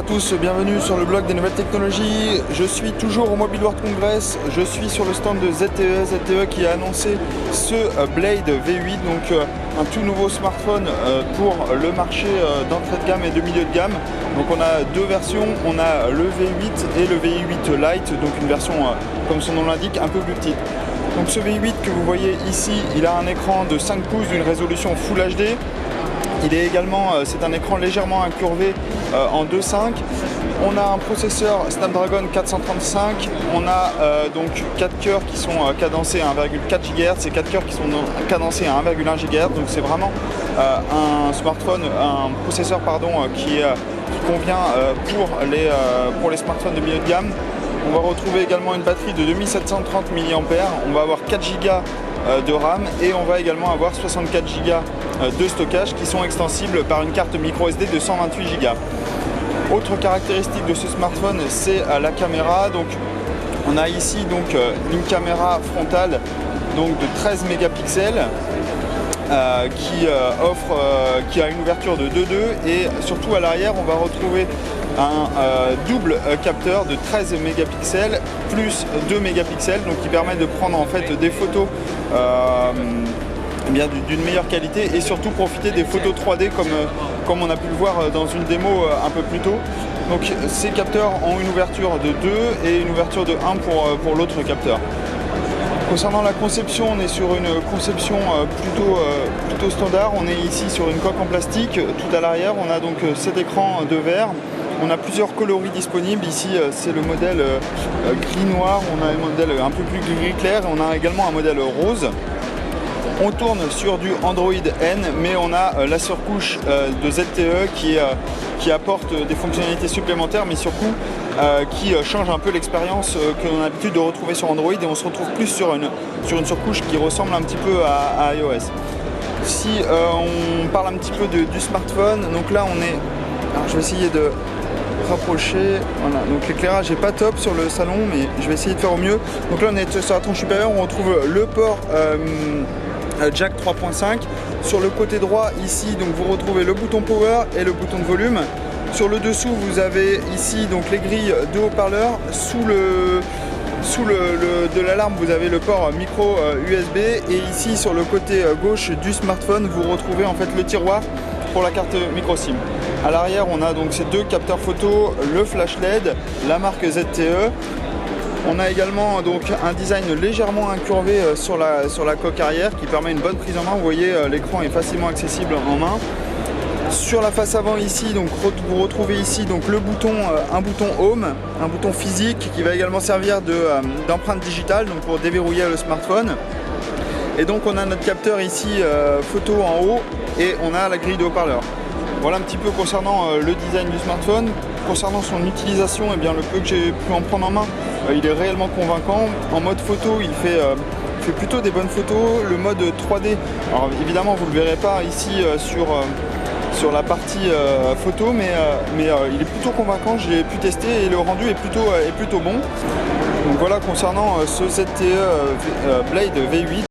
à tous, bienvenue sur le blog des nouvelles technologies. Je suis toujours au Mobile World Congress, je suis sur le stand de ZTE qui a annoncé ce Blade V8, donc un tout nouveau smartphone pour le marché d'entrée de gamme et de milieu de gamme. Donc on a deux versions, on a le V8 et le V8 Lite, donc une version comme son nom l'indique un peu plus petite. Donc ce V8 que vous voyez ici, il a un écran de 5 pouces d'une résolution Full HD. Il est également, c'est un écran légèrement incurvé en 2.5. On a un processeur Snapdragon 435. On a donc 4 cœurs qui sont cadencés à 1,4 GHz et 4 cœurs qui sont cadencés à 1,1 GHz. Donc c'est vraiment un smartphone, un processeur qui convient pour les smartphones de milieu de gamme. On va retrouver également une batterie de 2730 mAh. On va avoir 4 Go de RAM et on va également avoir 64 Go de stockage qui sont extensibles par une carte micro SD de 128 Go. Autre caractéristique de ce smartphone, c'est la caméra. Donc on a ici donc une caméra frontale donc de 13 mégapixels qui a une ouverture de 2.2 et surtout à l'arrière on va retrouver un double capteur de 13 mégapixels plus 2 mégapixels, donc qui permet de prendre en fait des photos d'une meilleure qualité et surtout profiter des photos 3D comme on a pu le voir dans une démo un peu plus tôt. Donc ces capteurs ont une ouverture de 2 et une ouverture de 1 pour l'autre capteur. Concernant la conception, on est sur une conception plutôt standard. On est ici sur une coque en plastique. Tout à l'arrière, on a donc cet écran de verre. On a plusieurs coloris disponibles. Ici, c'est le modèle gris-noir. On a un modèle un peu plus gris clair. Et on a également un modèle rose. On tourne sur du Android N, mais on a la surcouche de ZTE qui apporte des fonctionnalités supplémentaires, mais surtout qui change un peu l'expérience que l'on a l'habitude de retrouver sur Android, et on se retrouve plus sur une surcouche qui ressemble un petit peu à iOS. Si on parle un petit peu du smartphone, donc là on est... Alors je vais essayer de rapprocher, voilà, donc l'éclairage n'est pas top sur le salon, mais je vais essayer de faire au mieux. Donc là on est sur la tranche supérieure, on retrouve le port jack 3.5. Sur le côté droit ici, donc vous retrouvez le bouton power et le bouton de volume. Sur le dessous, vous avez ici donc les grilles de haut-parleurs. Sous de l'alarme, vous avez le port micro USB, et ici sur le côté gauche du smartphone, vous retrouvez en fait le tiroir pour la carte micro SIM. À l'arrière, on a donc ces deux capteurs photo, le flash LED, la marque ZTE. On a également donc un design légèrement incurvé sur la coque arrière qui permet une bonne prise en main. Vous voyez, l'écran est facilement accessible en main. Sur la face avant ici, donc vous retrouvez ici donc le bouton, un bouton Home, un bouton physique qui va également servir d'empreinte digitale, donc pour déverrouiller le smartphone. Et donc on a notre capteur ici photo en haut, et on a la grille de haut-parleur. Voilà un petit peu concernant le design du smartphone. Concernant son utilisation, eh bien, le peu que j'ai pu en prendre en main, il est réellement convaincant. En mode photo, il fait plutôt des bonnes photos. Le mode 3D, alors évidemment vous ne le verrez pas ici sur la partie photo, mais il est plutôt convaincant. Je l'ai pu tester et le rendu est plutôt bon. Donc voilà concernant ce ZTE Blade V8.